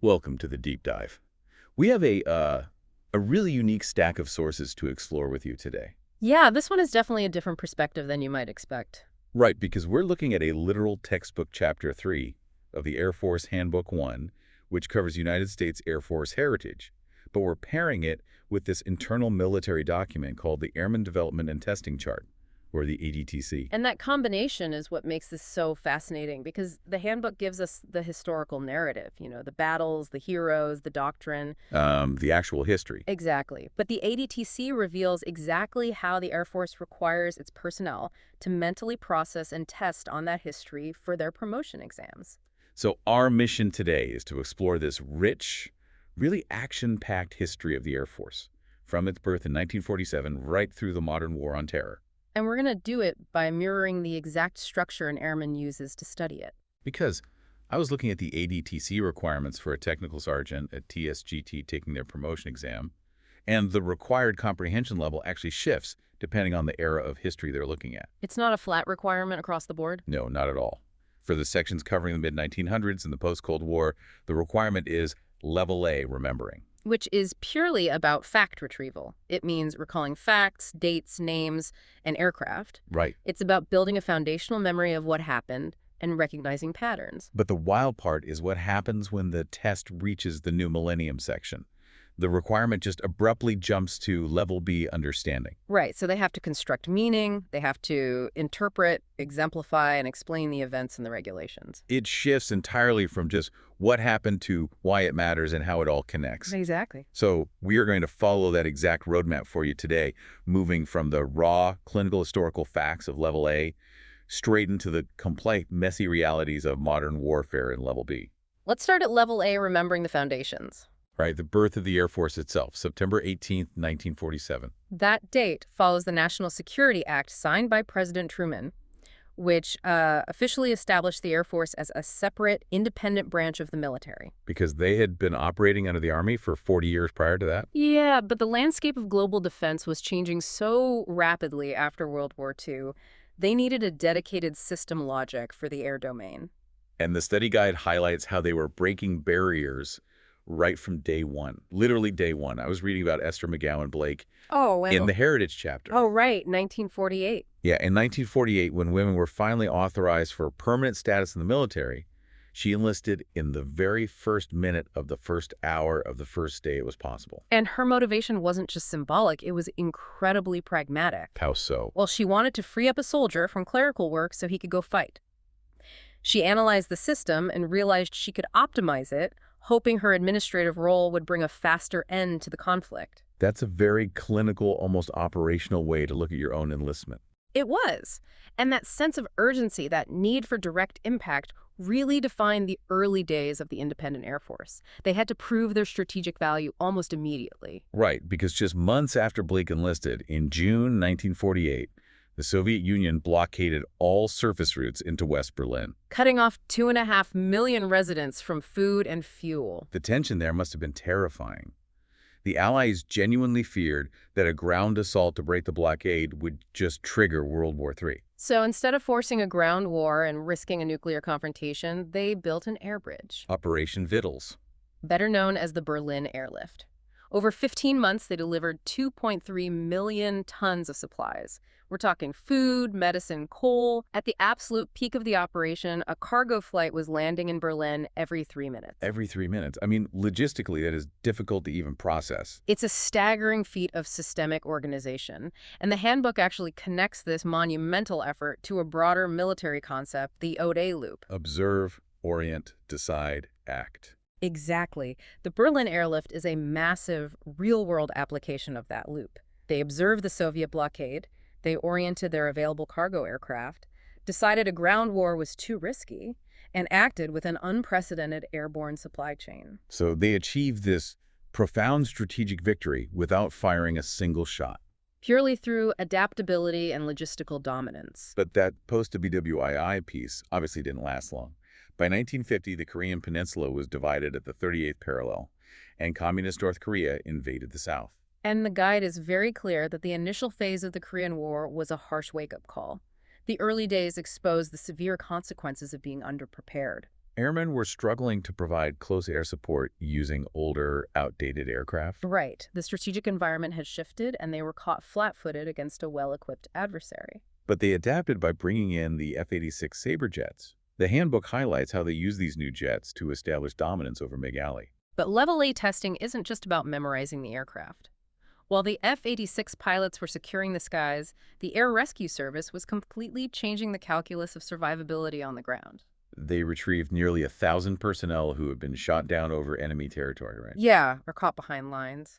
Welcome to the deep dive. We have a really unique stack of sources to explore with you today. Yeah, this one is definitely a different perspective than you might expect. Right, because we're looking at a literal textbook chapter 3 of the Air Force Handbook 1, which covers United States Air Force heritage. But we're pairing it with this internal military document called the Airman Development and Testing Chart, or the ADTC. And that combination is what makes this so fascinating because the handbook gives us the historical narrative, the battles, the heroes, the doctrine. The actual history. Exactly. But the ADTC reveals exactly how the Air Force requires its personnel to mentally process and test on that history for their promotion exams. So our mission today is to explore this rich, really action-packed history of the Air Force, from its birth in 1947 right through the modern War on Terror. And we're going to do it by mirroring the exact structure an airman uses to study it. Because I was looking at the ADTC requirements for a technical sergeant at TSGT taking their promotion exam, and the required comprehension level actually shifts depending on the era of history they're looking at. It's not a flat requirement across the board? No, not at all. For the sections covering the mid-1900s and the post-Cold War, the requirement is Level A remembering. Which is purely about fact retrieval. It means recalling facts, dates, names, and aircraft. Right. It's about building a foundational memory of what happened and recognizing patterns. But the wild part is what happens when the test reaches the new millennium section. The requirement just abruptly jumps to Level B understanding. Right, so they have to construct meaning, they have to interpret, exemplify, and explain the events and the regulations. It shifts entirely from just what happened to why it matters and how it all connects. Exactly. So we are going to follow that exact roadmap for you today, moving from the raw clinical historical facts of Level A straight into the complex, messy realities of modern warfare in Level B. Let's start at Level A, remembering the foundations. Right, the birth of the Air Force itself, September 18th, 1947. That date follows the National Security Act signed by President Truman, which officially established the Air Force as a separate, independent branch of the military. Because they had been operating under the Army for 40 years prior to that? Yeah, but the landscape of global defense was changing so rapidly after World War II, they needed a dedicated system logic for the air domain. And the study guide highlights how they were breaking barriers right from day one, literally day one. I was reading about Esther McGowan Blake in the Heritage chapter. Oh, right, 1948. Yeah, in 1948, when women were finally authorized for permanent status in the military, she enlisted in the very first minute of the first hour of the first day it was possible. And her motivation wasn't just symbolic, it was incredibly pragmatic. How so? Well, she wanted to free up a soldier from clerical work so he could go fight. She analyzed the system and realized she could optimize it, hoping her administrative role would bring a faster end to the conflict. That's a very clinical, almost operational way to look at your own enlistment. It was. And that sense of urgency, that need for direct impact, really defined the early days of the independent Air Force. They had to prove their strategic value almost immediately. Right, because just months after Blake enlisted, in June 1948, the Soviet Union blockaded all surface routes into West Berlin, cutting off 2.5 million residents from food and fuel. The tension there must have been terrifying. The Allies genuinely feared that a ground assault to break the blockade would just trigger World War III. So instead of forcing a ground war and risking a nuclear confrontation, they built an air bridge. Operation Vittles. Better known as the Berlin Airlift. Over 15 months, they delivered 2.3 million tons of supplies. We're talking food, medicine, coal. At the absolute peak of the operation, a cargo flight was landing in Berlin every 3 minutes. Every 3 minutes. I mean, logistically, that is difficult to even process. It's a staggering feat of systemic organization. And the handbook actually connects this monumental effort to a broader military concept, the Ode loop. Observe, orient, decide, act. Exactly. The Berlin Airlift is a massive, real-world application of that loop. They observed the Soviet blockade, they oriented their available cargo aircraft, decided a ground war was too risky, and acted with an unprecedented airborne supply chain. So they achieved this profound strategic victory without firing a single shot. Purely through adaptability and logistical dominance. But that post-WWII piece obviously didn't last long. By 1950, the Korean peninsula was divided at the 38th parallel, and communist North Korea invaded the South. And the guide is very clear that the initial phase of the Korean War was a harsh wake-up call. The early days exposed the severe consequences of being underprepared. Airmen were struggling to provide close air support using older, outdated aircraft. Right. The strategic environment had shifted, and they were caught flat-footed against a well-equipped adversary. But they adapted by bringing in the F-86 Sabre jets. The handbook highlights how they use these new jets to establish dominance over MiG-Alley. But Level A testing isn't just about memorizing the aircraft. While the F-86 pilots were securing the skies, the Air Rescue Service was completely changing the calculus of survivability on the ground. They retrieved nearly 1,000 personnel who had been shot down over enemy territory, right? Yeah, or caught behind lines.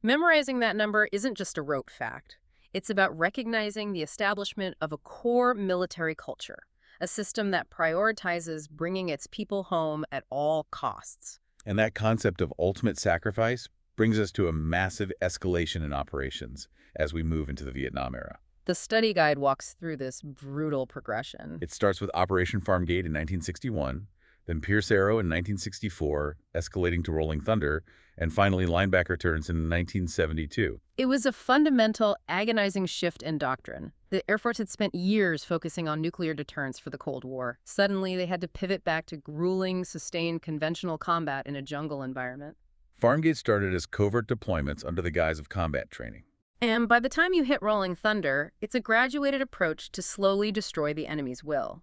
Memorizing that number isn't just a rote fact. It's about recognizing the establishment of a core military culture, a system that prioritizes bringing its people home at all costs. And that concept of ultimate sacrifice brings us to a massive escalation in operations as we move into the Vietnam era. The study guide walks through this brutal progression. It starts with Operation Farmgate in 1961, then Pierce Arrow in 1964, escalating to Rolling Thunder, and finally linebacker turns in 1972. It was a fundamental, agonizing shift in doctrine. The Air Force had spent years focusing on nuclear deterrence for the Cold War. Suddenly, they had to pivot back to grueling, sustained conventional combat in a jungle environment. Farmgate started as covert deployments under the guise of combat training. And by the time you hit Rolling Thunder, it's a graduated approach to slowly destroy the enemy's will.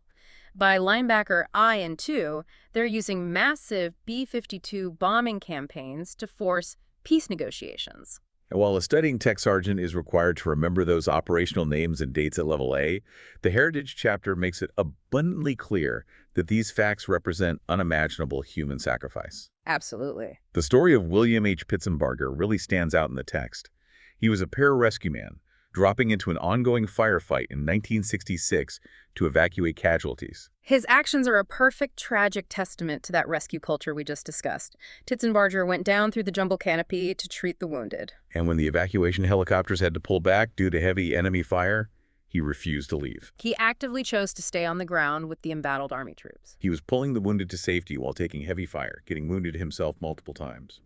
By linebacker I and II, they're using massive B-52 bombing campaigns to force peace negotiations. And while a studying tech sergeant is required to remember those operational names and dates at Level A, the Heritage chapter makes it abundantly clear that these facts represent unimaginable human sacrifice. Absolutely. The story of William H. Pitzenbarger really stands out in the text. He was a pararescue man, dropping into an ongoing firefight in 1966 to evacuate casualties. His actions are a perfect, tragic testament to that rescue culture we just discussed. Pitzenbarger went down through the jumbo canopy to treat the wounded. And when the evacuation helicopters had to pull back due to heavy enemy fire, he refused to leave. He actively chose to stay on the ground with the embattled Army troops. He was pulling the wounded to safety while taking heavy fire, getting wounded himself multiple times.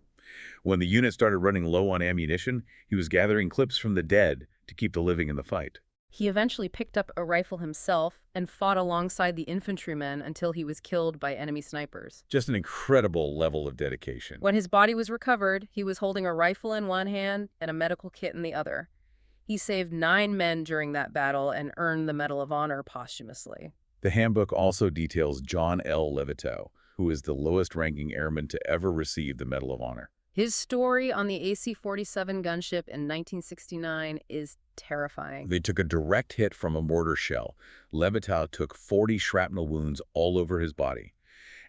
When the unit started running low on ammunition, he was gathering clips from the dead to keep the living in the fight. He eventually picked up a rifle himself and fought alongside the infantrymen until he was killed by enemy snipers. Just an incredible level of dedication. When his body was recovered, he was holding a rifle in one hand and a medical kit in the other. He saved 9 men during that battle and earned the Medal of Honor posthumously. The handbook also details John L. Levitow, who is the lowest-ranking airman to ever receive the Medal of Honor. His story on the AC-47 gunship in 1969 is terrifying. They took a direct hit from a mortar shell. Levitow took 40 shrapnel wounds all over his body.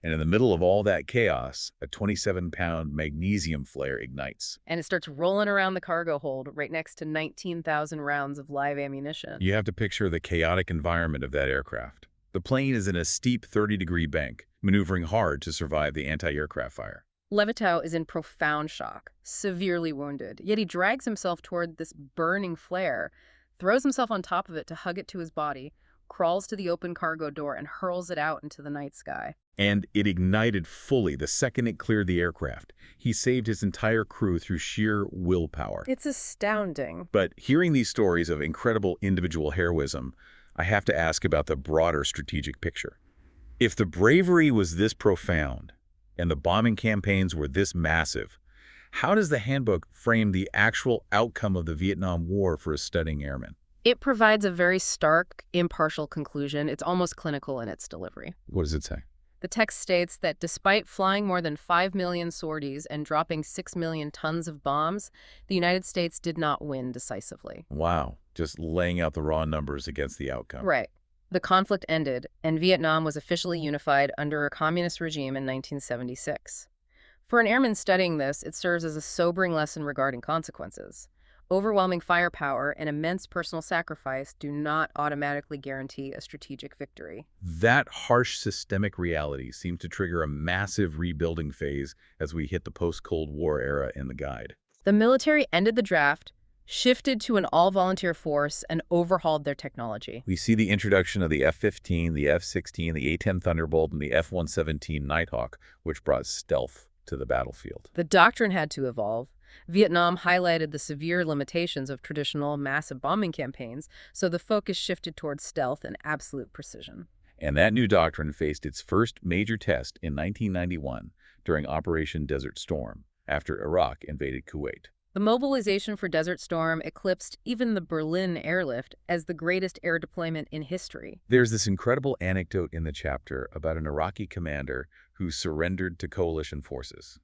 And in the middle of all that chaos, a 27-pound magnesium flare ignites. And it starts rolling around the cargo hold right next to 19,000 rounds of live ammunition. You have to picture the chaotic environment of that aircraft. The plane is in a steep 30-degree bank, maneuvering hard to survive the anti-aircraft fire. Levitow is in profound shock, severely wounded, yet he drags himself toward this burning flare, throws himself on top of it to hug it to his body, crawls to the open cargo door, and hurls it out into the night sky. And it ignited fully the second it cleared the aircraft. He saved his entire crew through sheer willpower. It's astounding. But hearing these stories of incredible individual heroism, I have to ask about the broader strategic picture. If the bravery was this profound, and the bombing campaigns were this massive, how does the handbook frame the actual outcome of the Vietnam War for a studying airman? It provides a very stark, impartial conclusion. It's almost clinical in its delivery. What does it say? The text states that despite flying more than 5 million sorties and dropping 6 million tons of bombs, the United States did not win decisively. Wow, just laying out the raw numbers against the outcome. Right. The conflict ended, and Vietnam was officially unified under a communist regime in 1976. For an airman studying this, it serves as a sobering lesson regarding consequences. Overwhelming firepower and immense personal sacrifice do not automatically guarantee a strategic victory. That harsh systemic reality seems to trigger a massive rebuilding phase as we hit the post-Cold War era in the guide. The military ended the draft, shifted to an all-volunteer force, and overhauled their technology. We see the introduction of the F-15, the F-16, the A-10 Thunderbolt, and the F-117 Nighthawk, which brought stealth to the battlefield. The doctrine had to evolve. Vietnam highlighted the severe limitations of traditional massive bombing campaigns, so the focus shifted towards stealth and absolute precision. And that new doctrine faced its first major test in 1991 during Operation Desert Storm, after Iraq invaded Kuwait. The mobilization for Desert Storm eclipsed even the Berlin airlift as the greatest air deployment in history. There's this incredible anecdote in the chapter about an Iraqi commander who surrendered to coalition forces.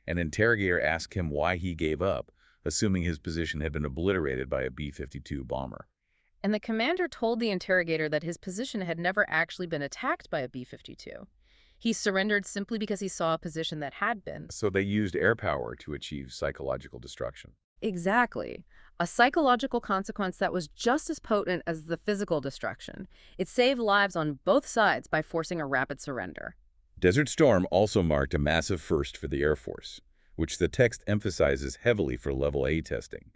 An interrogator asked him why he gave up, assuming his position had been obliterated by a B-52 bomber. And the commander told the interrogator that his position had never actually been attacked by a B-52. He surrendered simply because he saw a position that had been. So they used air power to achieve psychological destruction. Exactly. A psychological consequence that was just as potent as the physical destruction. It saved lives on both sides by forcing a rapid surrender. Desert Storm also marked a massive first for the Air Force, which the text emphasizes heavily for Level A testing.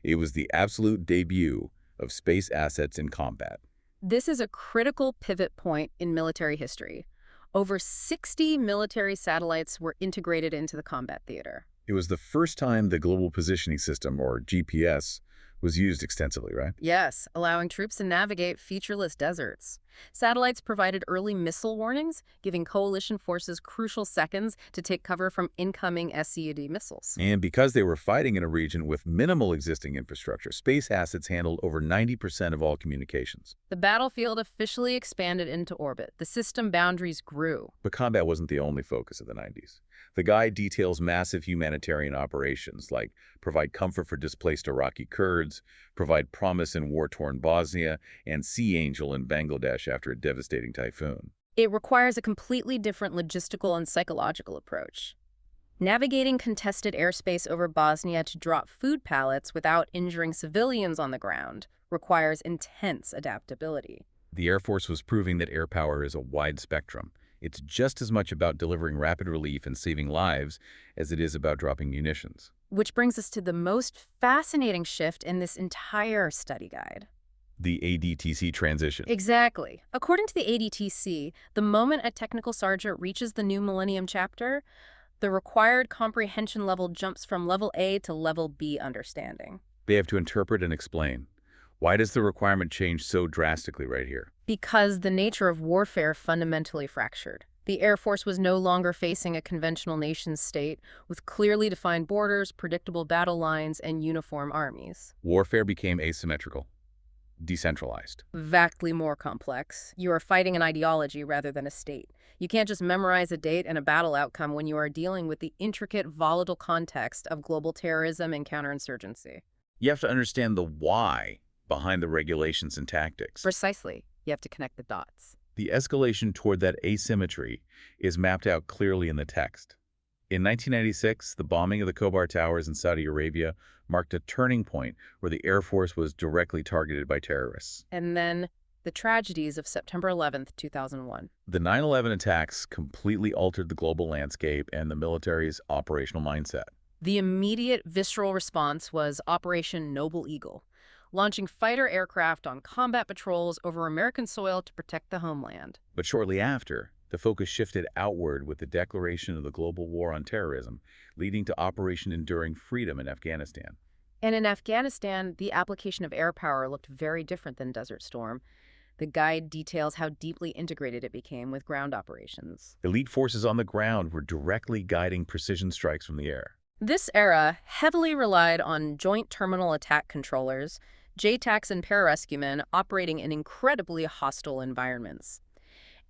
It was the absolute debut of space assets in combat. This is a critical pivot point in military history. Over 60 military satellites were integrated into the combat theater. It was the first time the Global Positioning System, or GPS, was used extensively, right? Yes, allowing troops to navigate featureless deserts. Satellites provided early missile warnings, giving coalition forces crucial seconds to take cover from incoming SCUD missiles. And because they were fighting in a region with minimal existing infrastructure, space assets handled over 90% of all communications. The battlefield officially expanded into orbit. The system boundaries grew. But combat wasn't the only focus of the 90s. The guide details massive humanitarian operations like provide comfort for displaced Iraqi Kurds, provide promise in war-torn Bosnia, and Sea Angel in Bangladesh after a devastating typhoon. It requires a completely different logistical and psychological approach. Navigating contested airspace over Bosnia to drop food pallets without injuring civilians on the ground requires intense adaptability. The Air Force was proving that air power is a wide spectrum. It's just as much about delivering rapid relief and saving lives as it is about dropping munitions. Which brings us to the most fascinating shift in this entire study guide. The ADTC transition. Exactly. According to the ADTC, the moment a technical sergeant reaches the new Millennium chapter, the required comprehension level jumps from level A to level B understanding. They have to interpret and explain. Why does the requirement change so drastically right here? Because the nature of warfare fundamentally fractured. The Air Force was no longer facing a conventional nation-state with clearly defined borders, predictable battle lines, and uniform armies. Warfare became asymmetrical, decentralized. Vastly more complex. You are fighting an ideology rather than a state. You can't just memorize a date and a battle outcome when you are dealing with the intricate, volatile context of global terrorism and counterinsurgency. You have to understand the why behind the regulations and tactics. Precisely. You have to connect the dots. The escalation toward that asymmetry is mapped out clearly in the text. In 1996, the bombing of the Khobar Towers in Saudi Arabia marked a turning point where the Air Force was directly targeted by terrorists. And then the tragedies of September 11th, 2001. The 9/11 attacks completely altered the global landscape and the military's operational mindset. The immediate visceral response was Operation Noble Eagle, launching fighter aircraft on combat patrols over American soil to protect the homeland. But shortly after, the focus shifted outward with the declaration of the global war on terrorism, leading to Operation Enduring Freedom in Afghanistan. And in Afghanistan, the application of air power looked very different than Desert Storm. The guide details how deeply integrated it became with ground operations. Elite forces on the ground were directly guiding precision strikes from the air. This era heavily relied on Joint Terminal Attack Controllers, JTACs and pararescuemen operating in incredibly hostile environments.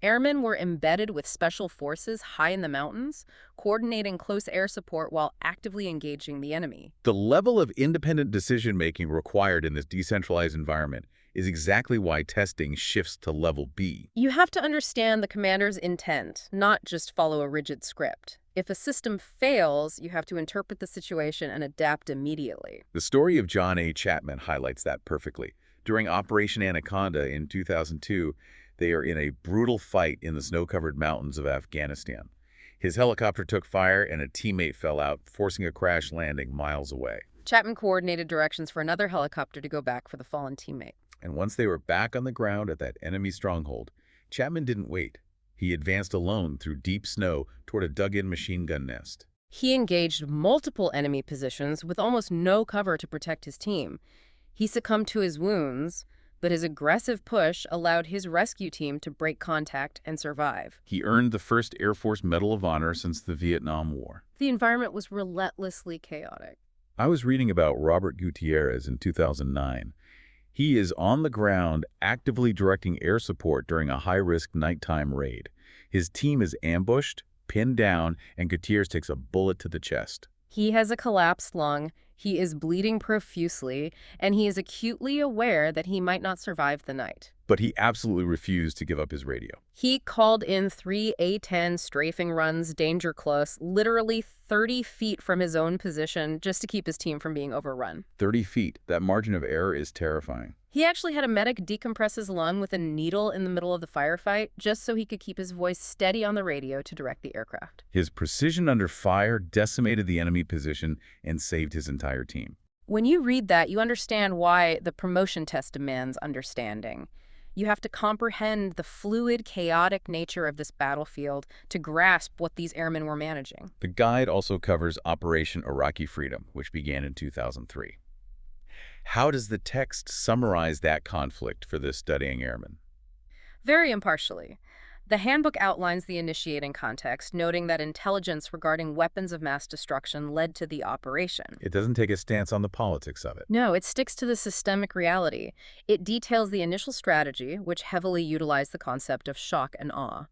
Airmen were embedded with special forces high in the mountains, coordinating close air support while actively engaging the enemy. The level of independent decision-making required in this decentralized environment is exactly why testing shifts to level B. You have to understand the commander's intent, not just follow a rigid script. If a system fails, you have to interpret the situation and adapt immediately. The story of John A. Chapman highlights that perfectly. During Operation Anaconda in 2002, they are in a brutal fight in the snow-covered mountains of Afghanistan. His helicopter took fire and a teammate fell out, forcing a crash landing miles away. Chapman coordinated directions for another helicopter to go back for the fallen teammate. And once they were back on the ground at that enemy stronghold, Chapman didn't wait. He advanced alone through deep snow toward a dug-in machine gun nest. He engaged multiple enemy positions with almost no cover to protect his team. He succumbed to his wounds, but his aggressive push allowed his rescue team to break contact and survive. He earned the first Air Force Medal of Honor since the Vietnam War. The environment was relentlessly chaotic. I was reading about Robert Gutierrez in 2009. He is on the ground actively directing air support during a high-risk nighttime raid. His team is ambushed, pinned down, and Gutierrez takes a bullet to the chest. He has a collapsed lung, he is bleeding profusely, and he is acutely aware that he might not survive the night. But he absolutely refused to give up his radio. He called in 3 A-10 strafing runs, danger close, literally 30 feet from his own position, just to keep his team from being overrun. 30 feet. That margin of error is terrifying. He actually had a medic decompress his lung with a needle in the middle of the firefight, just so he could keep his voice steady on the radio to direct the aircraft. His precision under fire decimated the enemy position and saved his entire team. When you read that, you understand why the promotion test demands understanding. You have to comprehend the fluid, chaotic nature of this battlefield to grasp what these airmen were managing. The guide also covers Operation Iraqi Freedom, which began in 2003. How does the text summarize that conflict for this studying airman? Very impartially. The handbook outlines the initiating context, noting that intelligence regarding weapons of mass destruction led to the operation. It doesn't take a stance on the politics of it. No, it sticks to the systemic reality. It details the initial strategy, which heavily utilized the concept of shock and awe.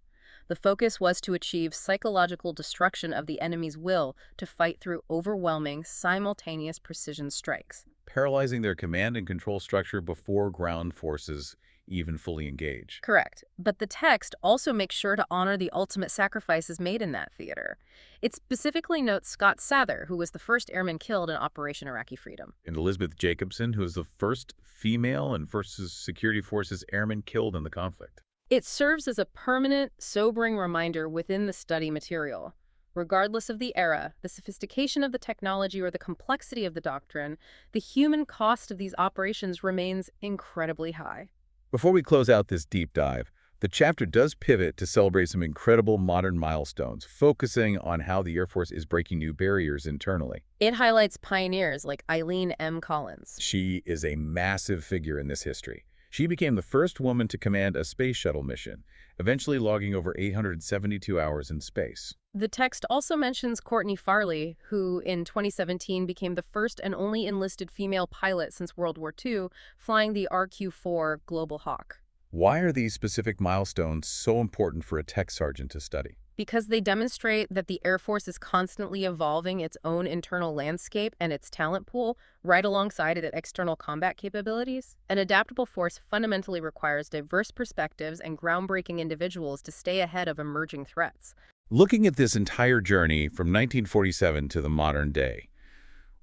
The focus was to achieve psychological destruction of the enemy's will to fight through overwhelming, simultaneous precision strikes, Paralyzing their command and control structure before ground forces even fully engage. Correct. But the text also makes sure to honor the ultimate sacrifices made in that theater. It specifically notes Scott Sather, who was the first airman killed in Operation Iraqi Freedom. And Elizabeth Jacobson, who was the first female and first security forces airman killed in the conflict. It serves as a permanent, sobering reminder within the study material. Regardless of the era, the sophistication of the technology, or the complexity of the doctrine, the human cost of these operations remains incredibly high. Before we close out this deep dive, the chapter does pivot to celebrate some incredible modern milestones, focusing on how the Air Force is breaking new barriers internally. It highlights pioneers like Eileen M. Collins. She is a massive figure in this history. She became the first woman to command a space shuttle mission, eventually logging over 872 hours in space. The text also mentions Courtney Farley, who in 2017 became the first and only enlisted female pilot since World War II, flying the RQ-4 Global Hawk. Why are these specific milestones so important for a tech sergeant to study? Because they demonstrate that the Air Force is constantly evolving its own internal landscape and its talent pool right alongside its external combat capabilities. An adaptable force fundamentally requires diverse perspectives and groundbreaking individuals to stay ahead of emerging threats. Looking at this entire journey from 1947 to the modern day,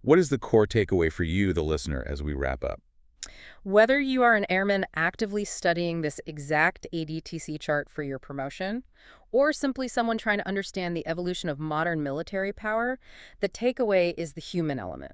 what is the core takeaway for you, the listener, as we wrap up? Whether you are an airman actively studying this exact ADTC chart for your promotion, or simply someone trying to understand the evolution of modern military power, the takeaway is the human element.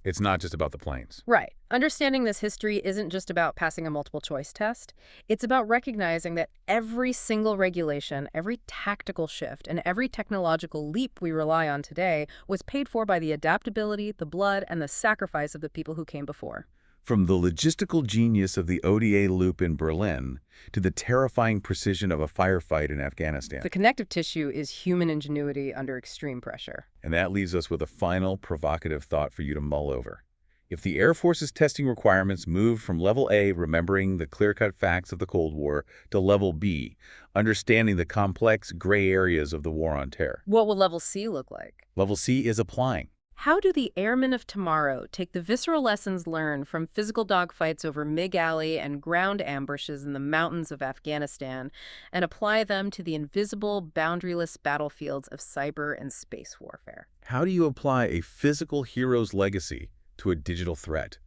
It's not just about the planes. Right. Understanding this history isn't just about passing a multiple-choice test. It's about recognizing that every single regulation, every tactical shift, and every technological leap we rely on today was paid for by the adaptability, the blood, and the sacrifice of the people who came before. From the logistical genius of the ODA loop in Berlin to the terrifying precision of a firefight in Afghanistan. The connective tissue is human ingenuity under extreme pressure. And that leaves us with a final provocative thought for you to mull over. If the Air Force's testing requirements moved from level A, remembering the clear-cut facts of the Cold War, to level B, understanding the complex gray areas of the War on Terror. What will level C look like? Level C is applying. How do the airmen of tomorrow take the visceral lessons learned from physical dogfights over MiG Alley and ground ambushes in the mountains of Afghanistan and apply them to the invisible, boundaryless battlefields of cyber and space warfare? How do you apply a physical hero's legacy to a digital threat?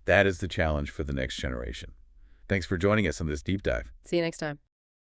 That is the challenge for the next generation. Thanks for joining us on this deep dive. See you next time.